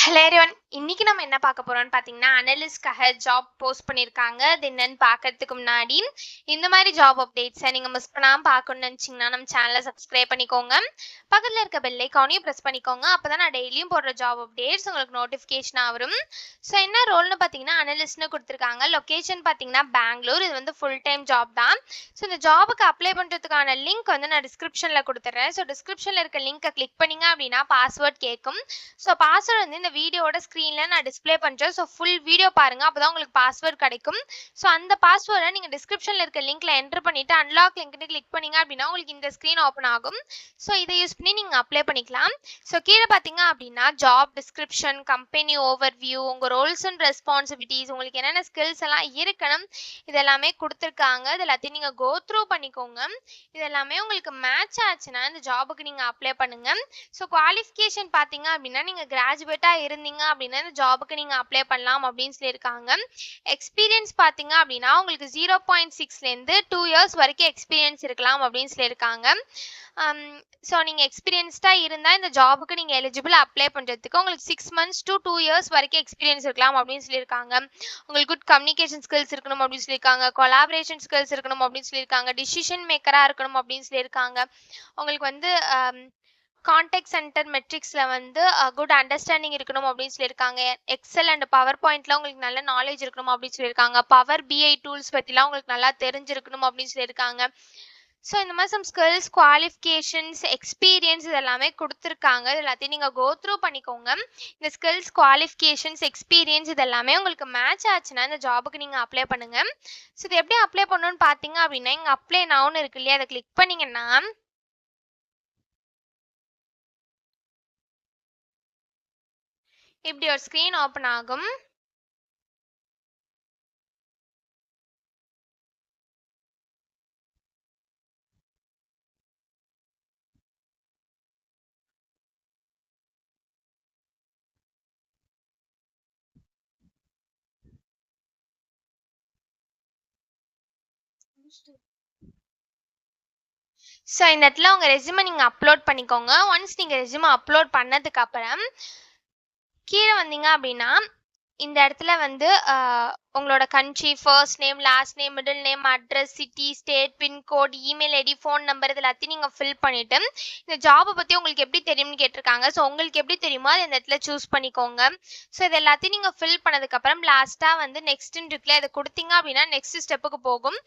Hello everyone. இன்னைக்கு நம்ம என்ன பார்க்க போறோம்னு பார்த்தீங்கன்னா, அனலிஸ்ட்காக ஜாப் போஸ்ட் பண்ணியிருக்காங்க. அது என்னன்னு பார்க்கறதுக்கு முன்னாடி, இந்த மாதிரி ஜாப் அப்டேட்ஸை நீங்கள் மிஸ் பண்ணாமல் பார்க்கணும்னு நினச்சிங்கன்னா நம்ம சேனலை சப்ஸ்கிரைப் பண்ணிக்கோங்க. பக்கத்தில் இருக்க பெல் ஐக்கானையும் ப்ரெஸ் பண்ணிக்கோங்க. அப்போ தான் நான் டெய்லியும் போடுற ஜாப் அப்டேட்ஸ் உங்களுக்கு நோட்டிஃபிகேஷனாக வரும். ஸோ என்ன ரோல்னு பார்த்தீங்கன்னா, அனலிஸ்ட்னு கொடுத்துருக்காங்க. லொக்கேஷன் பார்த்தீங்கன்னா பெங்களூர். இது வந்து ஃபுல் டைம் ஜாப் தான். ஸோ இந்த ஜாபுக்கு அப்ளை பண்ணுறதுக்கான லிங்க் வந்து நான் டிஸ்கிரிப்ஷனில் கொடுத்துட்றேன். ஸோ டிஸ்கிரிப்ஷனில் இருக்க லிங்கை கிளிக் பண்ணிங்க அப்படின்னா பாஸ்வேர்ட் கேட்கும். ஸோ பாஸ்வேர்ட் வந்து இந்த வீடியோட ஸ்க்ரீனில் நான் டிஸ்பிளே பண்ணுறேன். ஸோ ஃபுல் வீடியோ பாருங்கள், அப்போ தான் உங்களுக்கு பாஸ்வேர்ட் கிடைக்கும். ஸோ அந்த பாஸ்வேர்டை நீங்கள் டிஸ்கிரிப்ஷனில் இருக்க லிங்க்ல என்டர் பண்ணிவிட்டு அன்லாக் லிங்க்னு கிளிக் பண்ணிங்க அப்படின்னா உங்களுக்கு இந்த ஸ்க்ரீன் ஓப்பன் ஆகும். ஸோ இதை யூஸ் பண்ணி நீங்கள் அப்ளை பண்ணிக்கலாம். ஸோ கீழே பார்த்தீங்க அப்படின்னா ஜாப் டிஸ்கிரிப்ஷன், கம்பெனி ஓவர்வியூ, உங்கள் ரோல்ஸ் அண்ட் ரெஸ்பான்சிபிலிட்டிஸ், உங்களுக்கு என்னென்ன ஸ்கில்ஸ் எல்லாம் இருக்கணும் இதெல்லாமே கொடுத்துருக்காங்க. இது எல்லாத்தையும் நீங்கள் கோ த்ரூ பண்ணிக்கோங்க. இதெல்லாமே உங்களுக்கு மேட்ச் ஆச்சுன்னா இந்த ஜாபுக்கு நீங்கள் அப்ளை பண்ணுங்கள். ஸோ குவாலிஃபிகேஷன் பார்த்தீங்க அப்படின்னா நீங்கள் கிராஜுவேட்டாக இருந்தீங்க அப்படின்னா இந்த ஜாபுக்கு நீங்கள் அப்ளை பண்ணலாம் அப்படின்னு சொல்லியிருக்காங்க. எக்ஸ்பீரியன்ஸ் பார்த்தீங்க அப்படின்னா உங்களுக்கு 0.6லேருந்து 2 இயர்ஸ் வரைக்கும் எக்ஸ்பீரியன்ஸ் இருக்கலாம் அப்படின்னு சொல்லியிருக்காங்க. ஸோ நீங்கள் எக்ஸ்பீரியன்ஸ்டாக இருந்தால் இந்த ஜாபுக்கு நீங்கள் எலிஜிபிள் அப்ளை பண்ணுறதுக்கு உங்களுக்கு 6 months to 2 years வரைக்கும் எக்ஸ்பீரியன்ஸ் இருக்கலாம் அப்படின்னு சொல்லியிருக்காங்க. உங்களுக்கு குட் கம்யூனிகேஷன் ஸ்கில்ஸ் இருக்கணும் அப்படின்னு சொல்லியிருக்காங்க. கொலாபரேஷன் ஸ்கில்ஸ் இருக்கணும் அப்படின்னு சொல்லியிருக்காங்க. டிசிஷன் மேக்கராக இருக்கணும் அப்படின்னு சொல்லியிருக்காங்க. உங்களுக்கு வந்து கான்டாக்ட் சென்டர் மெட்ரிக்ஸில் வந்து குட் அண்டர்ஸ்டாண்டிங் இருக்கணும் அப்படின்னு சொல்லியிருக்காங்க. எக்ஸல் அண்ட் பவர் பாயிண்ட்ல உங்களுக்கு நல்ல நாலேஜ் இருக்கணும் அப்படின்னு சொல்லியிருக்காங்க. பவர் பிஐ டூல்ஸ் பற்றிலாம் உங்களுக்கு நல்லா தெரிஞ்சிருக்கணும் அப்படின்னு சொல்லியிருக்காங்க. ஸோ இந்த மாதிரி சம் ஸ்கில்ஸ், குவாலிஃபிகேஷன்ஸ், எக்ஸ்பீரியன்ஸ் இதெல்லாமே கொடுத்துருக்காங்க. இது எல்லாத்தையும் நீங்கள் கோ த்ரூ பண்ணிக்கோங்க. இந்த ஸ்கில்ஸ், குவாலிஃபிகேஷன்ஸ், எக்ஸ்பீரியன்ஸ் இதெல்லாமே உங்களுக்கு மேட்ச் ஆச்சுன்னா இந்த ஜாபுக்கு நீங்கள் அப்ளை பண்ணுங்கள். ஸோ இது எப்படி அப்ளை பண்ணணும்னு பார்த்தீங்க அப்படின்னா இங்கே அப்ளை நவுன்னு இருக்கு இல்லையா, அதை கிளிக் பண்ணிங்கன்னா இப்படி ஒரு ஸ்க்ரீன் ஓப்பன் ஆகும். ஸோ இந்த இடத்துல உங்கள் ரெஸ்யூமை நீங்கள் அப்லோட் பண்ணிக்கோங்க. ஒன்ஸ் நீங்கள் ரெஸ்யூமை அப்லோட் பண்ணதுக்கு அப்புறம் கீழே வந்தீங்க அப்படின்னா இந்த இடத்துல வந்து உங்களோட country, first name, last name, middle name, address, city, state, pincode, email ID, phone number இது எல்லாத்தையும் நீங்கள் ஃபில் பண்ணிவிட்டு இந்த ஜாபை பற்றி உங்களுக்கு எப்படி தெரியும்னு கேட்டிருக்காங்க. ஸோ உங்களுக்கு எப்படி தெரியுமோ அதை இந்த இடத்துல சூஸ் பண்ணிக்கோங்க. ஸோ இது எல்லாத்தையும் நீங்கள் ஃபில் பண்ணதுக்கப்புறம் லாஸ்ட்டாக வந்து நெக்ஸ்ட்டுன்னு இருக்குல்ல, இதை கொடுத்தீங்க அப்படின்னா நெக்ஸ்ட் ஸ்டெப்புக்கு போகும்.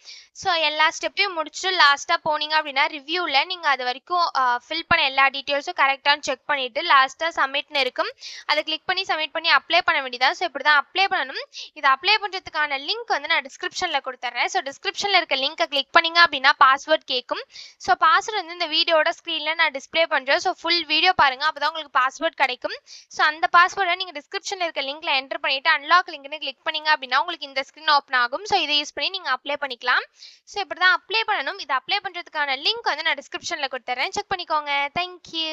ஸோ எல்லா ஸ்டெப்பையும் முடிச்சுட்டு லாஸ்ட்டாக போனீங்க அப்படின்னா ரிவ்யூவில் நீங்கள் அது வரைக்கும் ஃபில் பண்ண எல்லா டீட்டெயில்ஸும் கரெக்டானு செக் பண்ணிவிட்டு லாஸ்ட்டாக சப்மிட்னு இருக்கும், அதை கிளிக் பண்ணி சப்மிட் பண்ணி அப்ளை பண்ண வேண்டியதான். ஸோ இப்படி தான் அப்ளை பண்ணணும். இதை அப்ளை பண்ணுறதுக்கான லிங்க் வந்து நான் டிஸ்கிரிப்ஷனில் கொடுத்துட்றேன். ஸோ டிஸ்கிரிப்ஷனில் இருக்க லிங்கை கிளிக் பண்ணிங்க அப்படின்னா பாஸ்வேர்ட் கேட்கும். ஸோ பாஸ்வேர்ட் வந்து இந்த வீடியோட ஸ்க்ரீனில் நான் டிஸ்பிளே பண்ணுறேன். ஸோ ஃபுல் வீடியோ பாருங்கள், அப்போ தான் உங்களுக்கு பாஸ்வேர்ட் கிடைக்கும். ஸோ அந்த பாஸ்வேர்டை நீங்கள் டிஸ்கிரிப்ஷனில் இருக்க லிங்க்ல என்டர் பண்ணிவிட்டு அன்லாக் லிங்க்னு கிளிக் பண்ணிங்க அப்படின்னா உங்களுக்கு இந்த ஸ்க்ரீன் ஓப்பன் ஆகும். ஸோ இதை யூஸ் பண்ணி நீங்கள் அப்ளை பண்ணிக்கலாம். ஸோ இப்படி தான் அப்ளை பண்ணணும். இதை அப்ளை பண்ணுறதுக்கான லிங்க் வந்து நான் டிஸ்கிரிப்ஷனில் கொடுத்துட்றேன். செக் பண்ணிக்கோங்க. தேங்க்யூ.